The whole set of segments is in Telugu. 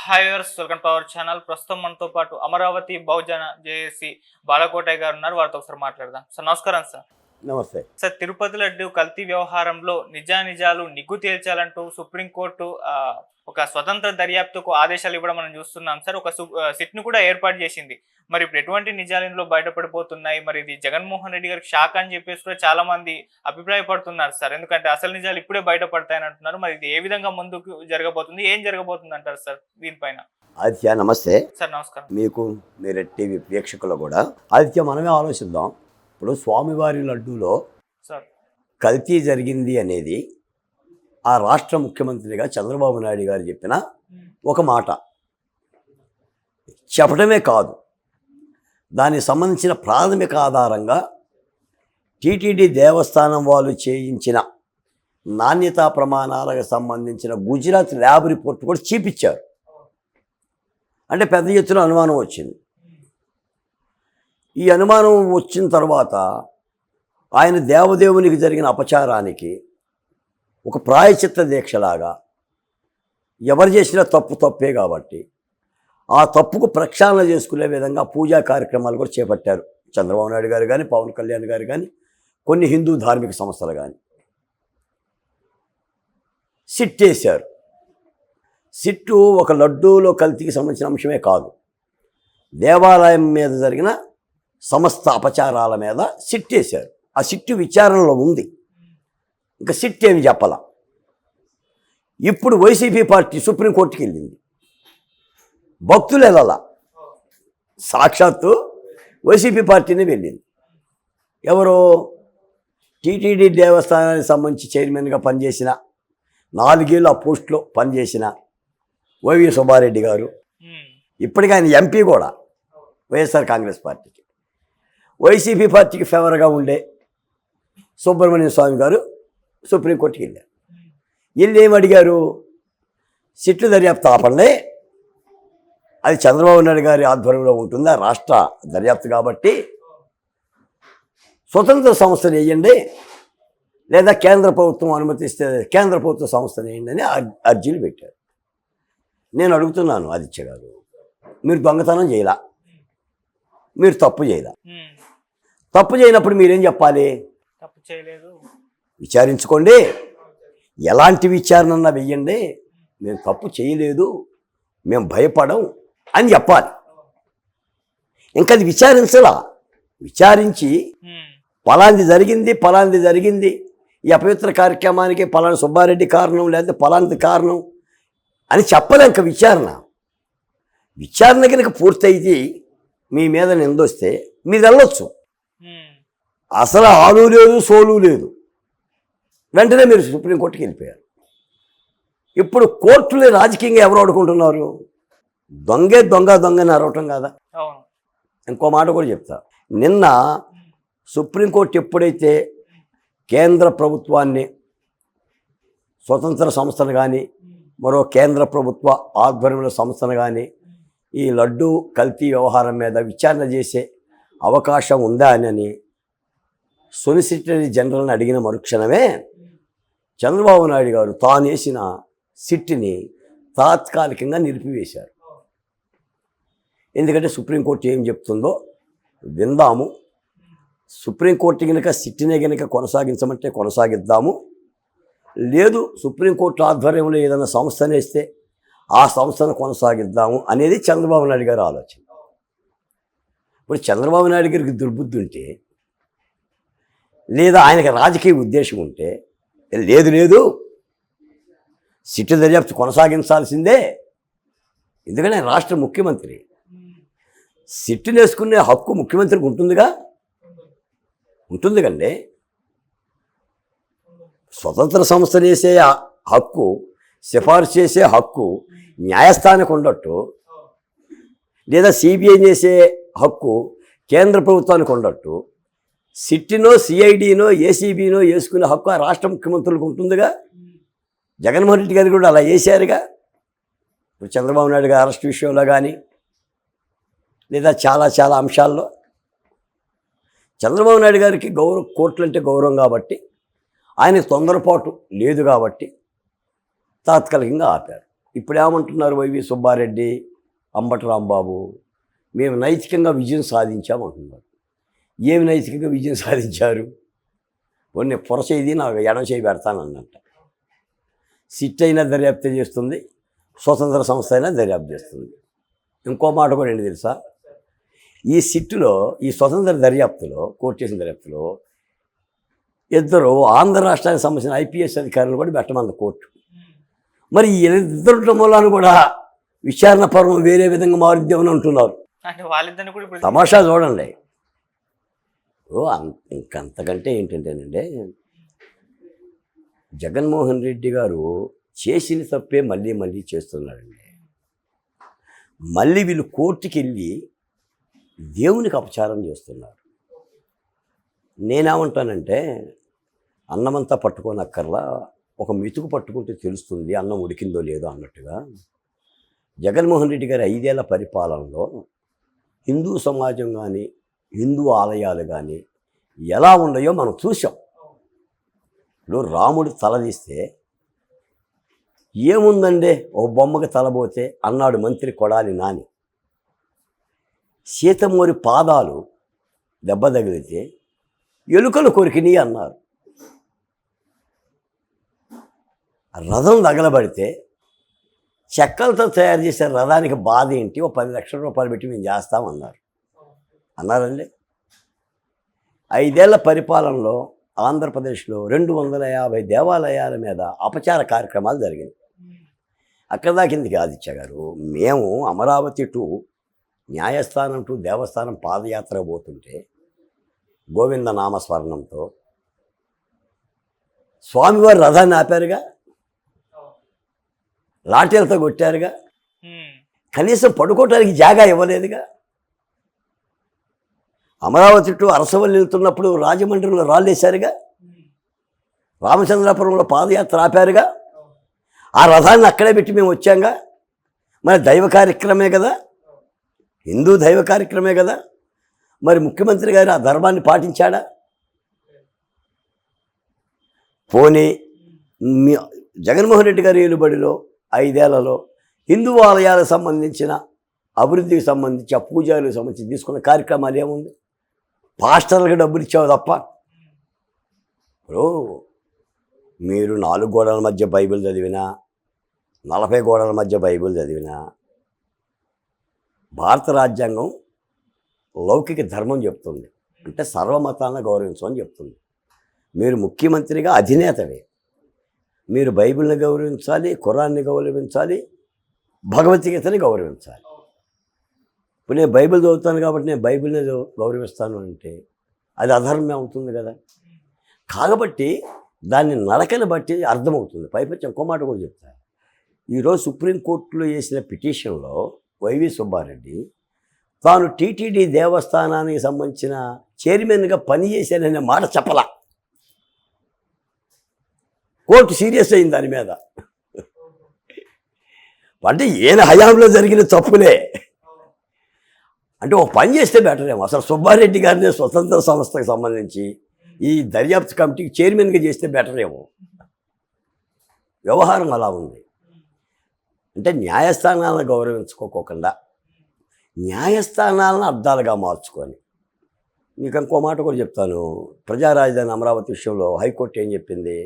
Hi viewers, welcome to our channel. ప్రస్తుతం మనతో పాటు అమరావతి బహుజన జేఏసీ బాలకోటయ్య గారు ఉన్నారు. వారితో ఒకసారి మాట్లాడదాం. సార్ నమస్కారం. సార్ నమస్తే. సార్, తిరుపతి లడ్డు కల్తీ వ్యవహారంలో నిజానిజాలు నిగ్గు తేల్చాలంటూ సుప్రీంకోర్టు ఒక స్వతంత్ర దర్యాప్తుకు ఆదేశాలు ఇవ్వడం మనం చూస్తున్నాం. సార్, ఒక సిట్ ను కూడా ఏర్పాటు చేసింది. మరి ఇప్పుడు ఎటువంటి నిజాలు ఇందులో బయటపడిపోతున్నాయి? మరి ఇది జగన్మోహన్ రెడ్డి గారికి షాక్ అని చెప్పేసి కూడా చాలా మంది అభిప్రాయపడుతున్నారు సార్. ఎందుకంటే అసలు నిజాలు ఇప్పుడే బయటపడతాయని అంటున్నారు. మరి ఇది ఏ విధంగా ముందుకు జరగబోతుంది, ఏం జరగబోతుంది అంటారు సార్ దీనిపైన? ఆదిత్య నమస్తే. సార్ నమస్కారం. మీకు మీరు టీవీ ప్రేక్షకులు కూడా ఆదిత్య మనమే ఆలోచిద్దాం. ఇప్పుడు స్వామివారి లడ్డూలో సార్ కల్తీ జరిగింది అనేది ఆ రాష్ట్ర ముఖ్యమంత్రిగా చంద్రబాబు నాయుడు గారు చెప్పిన ఒక మాట. చెప్పడమే కాదు, దానికి సంబంధించిన ప్రాథమిక ఆధారంగా టీటీడీ దేవస్థానం వాళ్ళు చేయించిన నాణ్యతా ప్రమాణాలకు సంబంధించిన గుజరాత్ ల్యాబ్ రిపోర్ట్ కూడా చూపించారు. అంటే పెద్ద ఎత్తున అనుమానం వచ్చింది. ఈ అనుమానం వచ్చిన తర్వాత ఆయన దేవదేవునికి జరిగిన అపచారానికి ఒక ప్రాయచిత్త దీక్షలాగా ఎవరు చేసినా తప్పే కాబట్టి ఆ తప్పుకు ప్రక్షాళన చేసుకునే విధంగా పూజా కార్యక్రమాలు కూడా చేపట్టారు చంద్రబాబు నాయుడు గారు కానీ, పవన్ కళ్యాణ్ గారు కానీ, కొన్ని హిందూ ధార్మిక సంస్థలు కానీ. సిట్ వేశారు. సిట్టు ఒక లడ్డూలో కల్తీకి సంబంధించిన అంశమే కాదు, దేవాలయం మీద జరిగిన సమస్త అపచారాల మీద సిట్ వేశారు. ఆ సిట్టు విచారణలో ఉంది. ఇంకా సిట్ ఏమి చెప్పాల. ఇప్పుడు వైసీపీ పార్టీ సుప్రీంకోర్టుకి వెళ్ళింది. భక్తులు వెళ్ళాల, సాక్షాత్తు వైసీపీ పార్టీనే వెళ్ళింది. ఎవరో టీటీడీ దేవస్థానానికి సంబంధించి చైర్మన్గా పనిచేసిన 4 ఏళ్ళు ఆ పోస్టులో పనిచేసిన వైవి సుబ్బారెడ్డి గారు, ఇప్పటికీ ఆయన ఎంపీ కూడా వైఎస్ఆర్ కాంగ్రెస్ పార్టీకి, వైసీపీ పార్టీకి ఫేవర్గా ఉండే సుబ్రహ్మణ్య స్వామి గారు సుప్రీంకోర్టుకి వెళ్ళారు. వీళ్ళు ఏమి అడిగారు? సిట్టు దర్యాప్తు ఆపండి, అది చంద్రబాబు నాయుడు గారి ఆధ్వర్యంలో ఉంటుందా రాష్ట్ర దర్యాప్తు కాబట్టి స్వతంత్ర సంస్థను వేయండి, లేదా కేంద్ర ప్రభుత్వం అనుమతిస్తే కేంద్ర ప్రభుత్వ సంస్థను వేయండి అని అర్జీలు పెట్టారు. నేను అడుగుతున్నాను ఆదిత్య గారు, మీరు దొంగతనం చేయలా, మీరు తప్పు చేయలా. తప్పు చేయనప్పుడు మీరేం చెప్పాలి? తప్పు చేయలేదు, విచారించుకోండి, ఎలాంటి విచారణ వెయ్యండి, మేము తప్పు చేయలేదు, మేము భయపడం అని చెప్పాలి. ఇంకా అది విచారించలా. విచారించి పలాంది జరిగింది, ఈ అపవిత్ర కార్యక్రమానికి పలానా సుబ్బారెడ్డి కారణం, లేదా పలాంటి కారణం అని చెప్పలే. ఇంకా విచారణ కనుక పూర్తయితే మీ మీద నిందొస్తే మీరు వెళ్ళొచ్చు. అసలు ఆలు లేదు, సోలు లేదు, వెంటనే మీరు సుప్రీంకోర్టుకి వెళ్ళిపోయారు. ఇప్పుడు కోర్టులు రాజకీయంగా ఎవరు ఆడుకుంటున్నారు? దొంగని అరవటం కాదా? ఇంకో మాట కూడా చెప్తా. నిన్న సుప్రీంకోర్టు ఎప్పుడైతే కేంద్ర ప్రభుత్వాన్ని, స్వతంత్ర సంస్థను కానీ, మరో కేంద్ర ప్రభుత్వ ఆధ్వర్యంలో సంస్థను కానీ ఈ లడ్డు కల్తీ వ్యవహారం మీద విచారణ చేసే అవకాశం ఉందా అని సొలిసిటరీ జనరల్ని అడిగిన మరుక్షణమే చంద్రబాబు నాయుడు గారు తాను వేసిన సిట్ని తాత్కాలికంగా నిలిపివేశారు. ఎందుకంటే సుప్రీంకోర్టు ఏం చెప్తుందో విందాము. సుప్రీంకోర్టు కనుక సిట్టినే కనుక కొనసాగించమంటే కొనసాగిద్దాము, లేదు సుప్రీంకోర్టు ఆధ్వర్యంలో ఏదైనా సంస్థను వేస్తే ఆ సంస్థను కొనసాగిద్దాము అనేది చంద్రబాబు నాయుడు గారి ఆలోచన. ఇప్పుడు చంద్రబాబు నాయుడు గారికి దుర్బుద్ధి ఉంటే, లేదా ఆయనకి రాజకీయ ఉద్దేశం ఉంటే, లేదు సిట్టు దర్యాప్తు కొనసాగించాల్సిందే, ఎందుకంటే ఆయన రాష్ట్ర ముఖ్యమంత్రి, సిట్టును వేసుకునే హక్కు ముఖ్యమంత్రికి ఉంటుంది కండి. స్వతంత్ర సంస్థలు వేసే హక్కు, సిఫార్సు చేసే హక్కు న్యాయస్థానానికి ఉండట్టు, లేదా సిబిఐ చేసే హక్కు కేంద్ర ప్రభుత్వానికి ఉండట్టు, సిట్టినో సిఐడినో ఏసీబీనో వేసుకునే హక్కు ఆ రాష్ట్ర ముఖ్యమంత్రులకు ఉంటుందిగా. జగన్మోహన్ రెడ్డి గారు కూడా అలా వేశారుగా. ఇప్పుడు చంద్రబాబు నాయుడు గారి అరెస్ట్ విషయంలో కానీ, లేదా చాలా అంశాల్లో చంద్రబాబు నాయుడు గారికి కోర్టులు అంటే గౌరవం కాబట్టి, ఆయనకు తొందరపాటు లేదు కాబట్టి తాత్కాలికంగా ఆపారు. ఇప్పుడు ఏమంటున్నారు వైవి సుబ్బారెడ్డి, అంబటి రాంబాబు, మేము నైతికంగా విజయం సాధించామంటున్నారు. ఏమి నైతికంగా విజయం సాధించారు? కొన్ని పొరచేది నాకు ఎడమ చేయి పెడతానన్నట్ట. సిట్ అయినా దర్యాప్తు చేస్తుంది, స్వతంత్ర సంస్థ అయినా దర్యాప్తు చేస్తుంది. ఇంకో మాట కూడా ఏంటి తెలుసా? ఈ సిట్టులో, ఈ స్వతంత్ర దర్యాప్తులో, కోర్టు చేసిన దర్యాప్తులో ఇద్దరు ఆంధ్ర రాష్ట్రానికి సంబంధించిన ఐపీఎస్ అధికారులు కూడా పెట్టమంది కోర్టు. మరి ఈ ఇద్దరు మూలాన్ని కూడా విచారణ పర్వం వేరే విధంగా మారుద్దామని అంటున్నారు. అంటే వాళ్ళిద్దరిని కూడా ఇప్పుడు తమాషా చూడండి. ఇంకంతకంటే ఏంటంటేనండి, జగన్మోహన్ రెడ్డి గారు చేసిన తప్పే మళ్ళీ మళ్ళీ చేస్తున్నాడండి. మళ్ళీ వీళ్ళు కోర్టుకి వెళ్ళి దేవునికి అపచారం చేస్తున్నారు. నేనేమంటానంటే, అన్నమంతా పట్టుకోనక్కర్లా, ఒక మెతుకు పట్టుకుంటే తెలుస్తుంది అన్నం ఉడికిందో లేదో అన్నట్టుగా జగన్మోహన్ రెడ్డి గారి 5 ఏళ్ల పరిపాలనలో హిందూ సమాజం కానీ, హిందూ ఆలయాలు కానీ ఎలా ఉన్నాయో మనం చూసాం. ఇప్పుడు రాముడు తలదీస్తే ఏముందండి, ఓ బొమ్మకి తలబోతే అన్నాడు మంత్రి కొడాలి నాని. సీతమ్మోరి పాదాలు దెబ్బ తగిలితే ఎలుకలు కొరికినాయి అన్నారు. రథం తగలబడితే చెక్కలతో తయారు చేసే రథానికి బాధ ఏంటి, ఓ 10 లక్షల రూపాయలు పెట్టి మేము చేస్తామన్నారు. అన్నారండి. 5 ఏళ్ల పరిపాలనలో ఆంధ్రప్రదేశ్లో 250 దేవాలయాల మీద అపచార కార్యక్రమాలు జరిగాయి. అక్కడ దాకిందికి ఆదిత్య గారు, మేము అమరావతి టు న్యాయస్థానం టు దేవస్థానం పాదయాత్ర పోతుంటే గోవింద నామస్మరణంతో స్వామివారి రథాన్ని ఆపారుగా, లాఠీలతో కొట్టారుగా, కనీసం పడుకోవటానికి జాగా ఇవ్వలేదుగా. అమరావతి టు అరసవల్లి వెళ్తున్నప్పుడు రాజమండ్రిలో రాళ్ళేశారుగా, రామచంద్రాపురంలో పాదయాత్ర ఆపారుగా, ఆ రథాన్ని అక్కడే పెట్టి మేము వచ్చాంగా. మరి దైవ కార్యక్రమే కదా, హిందూ దైవ కార్యక్రమే కదా. మరి ముఖ్యమంత్రి గారు ఆ ధర్మాన్ని పాటించాడా? పోనీ జగన్మోహన్ రెడ్డి గారి ఏలుబడిలో 5 ఏళ్లలో హిందూ ఆలయాలకు సంబంధించిన అభివృద్ధికి సంబంధించి, ఆ పూజలకు సంబంధించి తీసుకున్న కార్యక్రమాలు ఏముంది? పాస్టర్లకు డబ్బులు ఇచ్చావు తప్ప. ఇప్పుడు మీరు 4 గోడల మధ్య బైబిల్ చదివినా, 40 గోడల మధ్య బైబిల్ చదివినా, భారత రాజ్యాంగం లౌకిక ధర్మం చెప్తుంది, అంటే సర్వమతాలను గౌరవించమని చెప్తుంది. మీరు ముఖ్యమంత్రిగా అధినేతవే, మీరు బైబిల్ని గౌరవించాలి, ఖురాన్ని గౌరవించాలి, భగవద్గీతని గౌరవించాలి. ఇప్పుడు నేను బైబిల్ చదువుతాను కాబట్టి నేను బైబిల్ని గౌరవిస్తాను అంటే అది అధర్మం అవుతుంది కదా. కాబట్టి దాన్ని నడకని బట్టి అర్థమవుతుంది. పైపచ్చి ఇంకో మాట కూడా చెప్తాను. ఈరోజు సుప్రీంకోర్టులో వేసిన పిటిషన్లో వైవి సుబ్బారెడ్డి తాను టీటీడీ దేవస్థానానికి సంబంధించిన చైర్మన్గా పనిచేశాననే మాట చెప్పలా. కోర్టు సీరియస్ అయింది దాని మీద. అంటే ఈయన హయాంలో జరిగిన తప్పులే. అంటే ఒక పని చేస్తే బెటర్ ఏమో. అసలు సుబ్బారెడ్డి గారిని స్వతంత్ర సంస్థకు సంబంధించి ఈ దర్యాప్తు కమిటీకి చైర్మన్గా చేస్తే బెటర్ ఏమో. వ్యవహారం అలా ఉంది. అంటే న్యాయస్థానాలను గౌరవించుకోకుండా న్యాయస్థానాలను అర్థాలుగా మార్చుకొని, మీకు ఇంకో మాట కూడా చెప్తాను. ప్రజా రాజధాని అమరావతి విషయంలో హైకోర్టు ఏం చెప్పింది?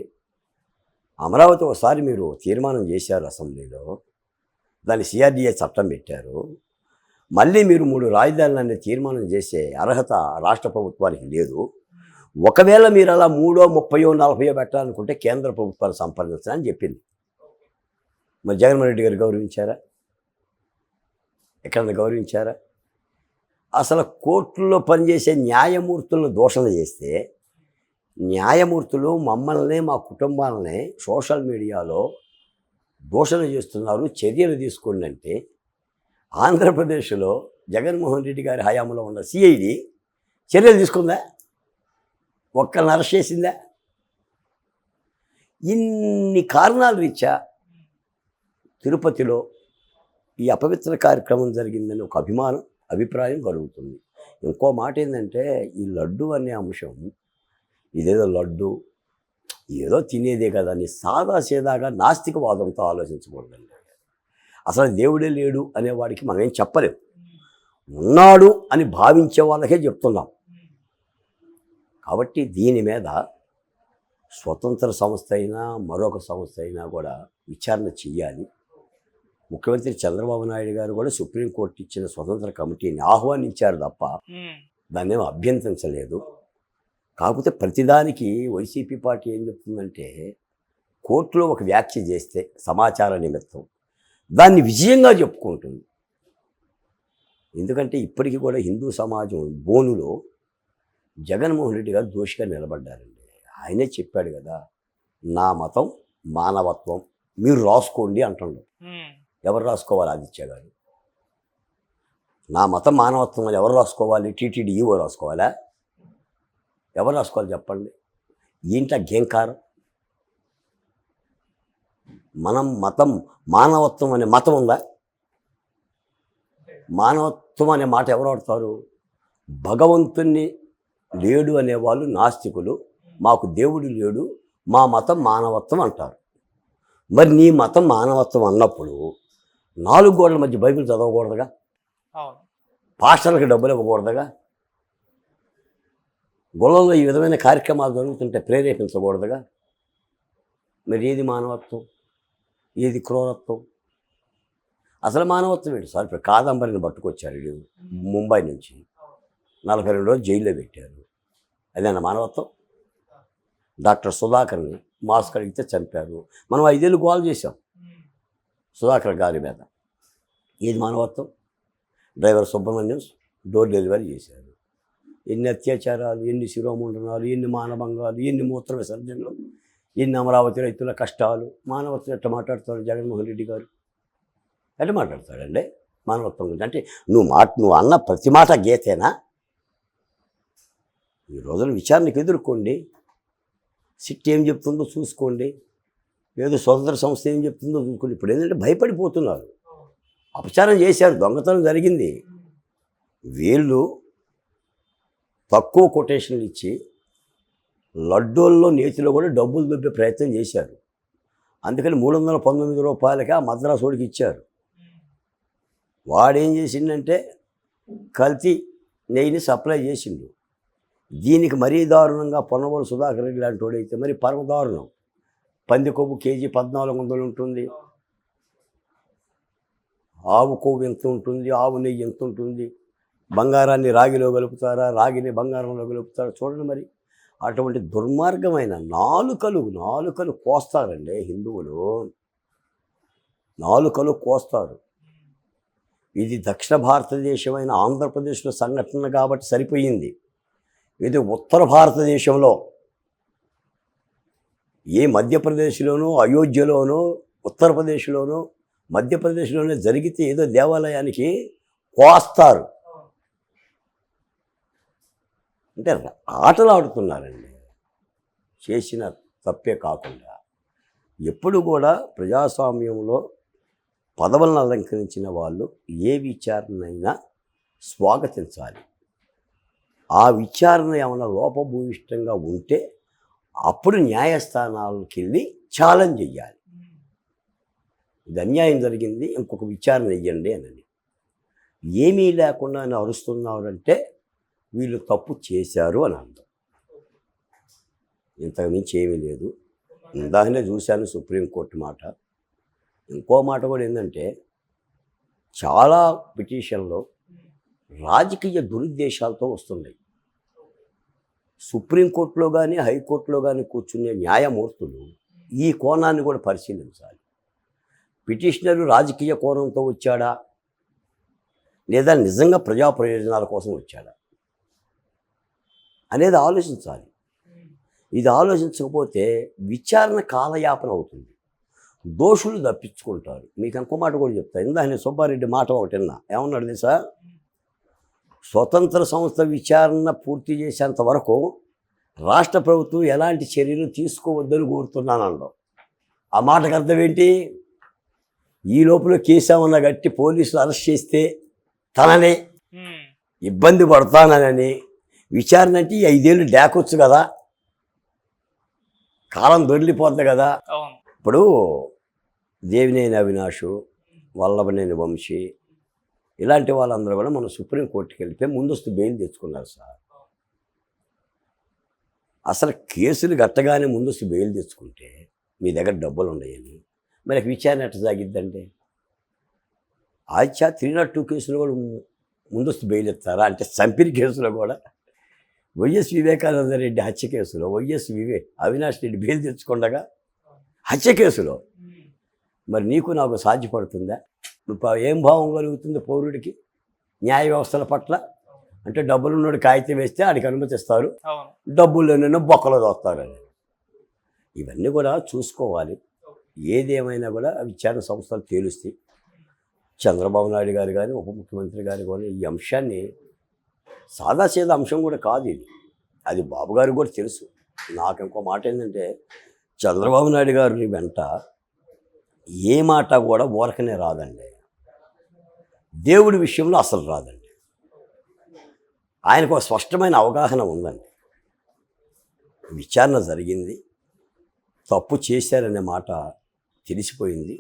అమరావతి ఒకసారి మీరు తీర్మానం చేశారు అసెంబ్లీలో, దాన్ని సిఆర్డీఏ చట్టం పెట్టారు. మళ్ళీ మీరు 3 రాజధానులనే తీర్మానం చేసే అర్హత రాష్ట్ర ప్రభుత్వానికి లేదు. ఒకవేళ మీరు అలా 3, 30, 40 పెట్టాలనుకుంటే కేంద్ర ప్రభుత్వాన్ని సంప్రదించాలని చెప్పింది. మరి జగన్మోహన్ రెడ్డి గారు గౌరవించారా? ఎక్కడన్నా గౌరవించారా? అసలు కోర్టుల్లో పనిచేసే న్యాయమూర్తులను దూషణ చేస్తే, న్యాయమూర్తులు మమ్మల్ని, మా కుటుంబాలని సోషల్ మీడియాలో దూషణ చేస్తున్నారు, చర్యలు తీసుకోండి అంటే, ఆంధ్రప్రదేశ్లో జగన్మోహన్ రెడ్డి గారి హయాంలో ఉన్న సిఐడి చర్యలు తీసుకుందా? ఒక్కరిని అరెస్ట్ చేసిందా? ఇన్ని కారణాల రీత్యా తిరుపతిలో ఈ అపవిత్ర కార్యక్రమం జరిగిందని ఒక అభిప్రాయం కలుగుతుంది. ఇంకో మాట ఏంటంటే, ఈ లడ్డు అనే అంశం, ఇదేదో లడ్డు ఏదో తినేదే కదా అని సాదాసీదాగా నాస్తికవాదంతో ఆలోచించకూడదండి. అసలు దేవుడే లేడు అనేవాడికి మనం ఏం చెప్పలేం. ఉన్నాడు అని భావించే వాళ్ళకే చెప్తున్నాం. కాబట్టి దీని మీద స్వతంత్ర సంస్థ అయినా మరొక సంస్థ అయినా కూడా విచారణ చెయ్యాలి. ముఖ్యమంత్రి చంద్రబాబు నాయుడు గారు కూడా సుప్రీంకోర్టు ఇచ్చిన స్వతంత్ర కమిటీని ఆహ్వానించారు తప్ప దాన్ని ఏమీ అభ్యంతరించలేదు. కాకపోతే ప్రతిదానికి వైసీపీ పార్టీ ఏం చెప్తుందంటే, కోర్టులో ఒక వ్యాఖ్య చేస్తే సమాచార నిమిత్తం దాన్ని విజయంగా చెప్పుకుంటుంది. ఎందుకంటే ఇప్పటికీ కూడా హిందూ సమాజం బోనులో జగన్మోహన్ రెడ్డి గారు దోషిగా నిలబడ్డారండి. ఆయనే చెప్పాడు కదా, నా మతం మానవత్వం, మీరు రాసుకోండి అంటున్నాడు. ఎవరు రాసుకోవాలి? ఆదిత్య గారు. నా మతం మానవత్వం అని ఎవరు రాసుకోవాలి? టీటీడీ ఈవో రాసుకోవాలా? ఎవరు రాసుకోవాలి చెప్పండి? ఏంట గేంకారం? మనం మతం మానవత్వం అనే మతం ఉందా? మానవత్వం అనే మాట ఎవరు వాడతారు? భగవంతుణ్ణి లేడు అనేవాళ్ళు నాస్తికులు. మాకు దేవుడు లేడు, మా మతం మానవత్వం అంటారు. మరి నీ మతం మానవత్వం అన్నప్పుడు 4 గోడల మధ్య బైబిల్ చదవకూడదుగా? పాస్టర్లకు డబ్బులు ఇవ్వకూడదుగా? గొల్లలో ఈ విధమైన కార్యక్రమాలు జరుగుతుంటే ప్రేరేపించకూడదుగా? మరి ఏది మానవత్వం, ఏది క్రూరత్వం? అసలు మానవత్వం ఏంటి సార్? ఇప్పుడు కాదంబరిని పట్టుకొచ్చారు వీడు ముంబై నుంచి, 42 రోజులు జైల్లో పెట్టారు. అదేనా మానవత్వం? డాక్టర్ సుధాకర్ని మాస్క్ అడిగితే చంపారు. మనం 5 ఏళ్ళు గోల్ చేశాం సుధాకర్ గారి మీద. ఏది మానవత్వం? డ్రైవర్ సుబ్రహ్మణ్యం డోర్ డెలివరీ చేశారు. ఎన్ని అత్యాచారాలు, ఎన్ని శిరోముండనాలు, ఎన్ని మానభంగాలు, ఎన్ని మూత్ర విసర్జనలు, ఎన్ని అమరావతి రైతుల కష్టాలు. మానవత్వం ఎట్లా మాట్లాడతాడు జగన్మోహన్ రెడ్డి గారు? ఎట్లా మాట్లాడతాడండి మానవత్వం గురించి? అంటే నువ్వు అన్న ప్రతి మాట గీతేనా? ఈ రోజున విచారణకు ఎదుర్కోండి. సిట్ ఏం చెప్తుందో చూసుకోండి, లేదు స్వతంత్ర సంస్థ ఏం చెప్తుందో చూసుకోండి. ఇప్పుడు ఏంటంటే భయపడిపోతున్నారు. అపచారం చేశారు, దొంగతనం జరిగింది. వీళ్ళు తక్కువ కొటేషన్లు ఇచ్చి లడ్డూల్లో నేతిలో కూడా డబ్బులు దొబ్బే ప్రయత్నం చేశారు. అందుకని 319 రూపాయలకి ఆ మద్రాసోడికి ఇచ్చారు. వాడేం చేసిండంటే కల్తీ నెయ్యిని సప్లై చేసిండు. దీనికి మరీ దారుణంగా పొన్నవోలు సుధాకర్ రెడ్డి లాంటి వాడైతే మరి పరమ దారుణం. పంది కొవ్వు కేజీ 1400 ఉంటుంది, ఆవు కొవ్వు ఎంత ఉంటుంది, ఆవు నెయ్యి ఎంత ఉంటుంది, బంగారాన్ని రాగిలో కలుపుతారా, రాగిని బంగారంలో కలుపుతారా? చూడండి మరి. అటువంటి దుర్మార్గమైన నాలుకలు కోస్తారండి హిందువులు, నాలుకలు కోస్తారు. ఇది దక్షిణ భారతదేశమైన ఆంధ్రప్రదేశ్లో సంఘటన కాబట్టి సరిపోయింది. ఇది ఉత్తర భారతదేశంలో ఏ మధ్యప్రదేశ్లోనో, అయోధ్యలోనో, ఉత్తరప్రదేశ్లోనో, మధ్యప్రదేశ్లోనే జరిగితే ఏదో దేవాలయానికి కోస్తారు. అంటే ఆటలు ఆడుతున్నారండి, చేసిన తప్పే కాకుండా. ఎప్పుడు కూడా ప్రజాస్వామ్యంలో పదవులను అలంకరించిన వాళ్ళు ఏ విచారణైనా స్వాగతించాలి. ఆ విచారణ ఏమైనా లోపభూయిష్టంగా ఉంటే అప్పుడు న్యాయస్థానాలకు వెళ్ళి ఛాలెంజ్ చెయ్యాలి. ఇది అన్యాయం జరిగింది, ఇంకొక విచారణ వెయ్యండి అని. ఏమీ లేకుండా అరుస్తున్నారంటే వీళ్ళు తప్పు చేశారు అని అర్థం. ఇంతకు మించి ఏమీ లేదు. ఇందాకనే చూశాను సుప్రీంకోర్టు మాట. ఇంకో మాట కూడా ఏంటంటే, చాలా పిటిషన్లో రాజకీయ దురుద్దేశాలతో వస్తున్నాయి. సుప్రీంకోర్టులో కానీ హైకోర్టులో కానీ కూర్చునే న్యాయమూర్తులు ఈ కోణాన్ని కూడా పరిశీలించాలి. పిటిషనరు రాజకీయ కోణంతో వచ్చాడా, లేదా నిజంగా ప్రజా ప్రయోజనాల కోసం వచ్చాడా అనేది ఆలోచించాలి. ఇది ఆలోచించకపోతే విచారణ కాలయాపన అవుతుంది, దోషులు తప్పించుకుంటారు. మీకు ఇంకో మాట కూడా చెప్తాను. ఇందాక సుబ్బారెడ్డి మాట ఒకటి విన్నా. ఏమన్నాడు తెలుసా? స్వతంత్ర సంస్థ విచారణ పూర్తి చేసేంత వరకు రాష్ట్ర ప్రభుత్వం ఎలాంటి చర్యలు తీసుకోవద్దని కోరుతున్నానన్నాడు. ఆ మాటకు అర్థం ఏంటి? ఈ లోపల కేసేమన్నా గట్టి పోలీసులు అరెస్ట్ చేస్తే తననే ఇబ్బంది పడతానని విచారణ అంటే 5 ఏళ్ళు డాకొచ్చు కదా, కాలం దొరికిపోతుంది కదా. ఇప్పుడు దేవినేని అవినాష్, వల్లభనేని వంశీ ఇలాంటి వాళ్ళందరూ కూడా మన సుప్రీంకోర్టుకి వెళ్ళిపోయి ముందస్తు బెయిల్ తెచ్చుకున్నారు సార్. అసలు కేసులు కట్టగానే ముందస్తు బెయిల్ తెచ్చుకుంటే మీ దగ్గర డబ్బులు ఉన్నాయని మరి విచారణ ఎట్లా సాగిద్దండి? ఆచా 302 కేసులు కూడా ముందస్తు బెయిల్ ఇస్తారా? అంటే చంపిన కేసులో కూడా వైఎస్ వివేకానంద రెడ్డి హత్య కేసులో అవినాష్ రెడ్డి బెయిల్ తెచ్చుకుండగా హత్య కేసులో మరి నీకు నాకు సాధ్యపడుతుందా? ఏం భావం కలుగుతుంది పౌరుడికి న్యాయ వ్యవస్థల పట్ల? అంటే డబ్బులు ఉన్నోడు కాగితం వేస్తే ఆడికి అనుమతిస్తారు, డబ్బులు లేనో బొక్కలో దోస్తారని. ఇవన్నీ కూడా చూసుకోవాలి. ఏదేమైనా కూడా విచారణ సంస్థలు తేలుస్తాయి. చంద్రబాబు నాయుడు గారు కానీ ఉప ముఖ్యమంత్రి గారు కానీ ఈ అంశాన్ని సాదాసీదా అంశం కూడా కాదు ఇది. అది బాబు గారికి కూడా తెలుసు. నాకు ఇంకో మాట ఏంటంటే చంద్రబాబు నాయుడు గారి వెంట ఏ మాట కూడా ఊరకనే రాదండి. దేవుడి విషయంలో అసలు రాదండి. ఆయనకు ఒక స్పష్టమైన అవగాహన ఉందండి. విచారణ జరిగింది, తప్పు చేశారనే మాట తెలిసిపోయింది.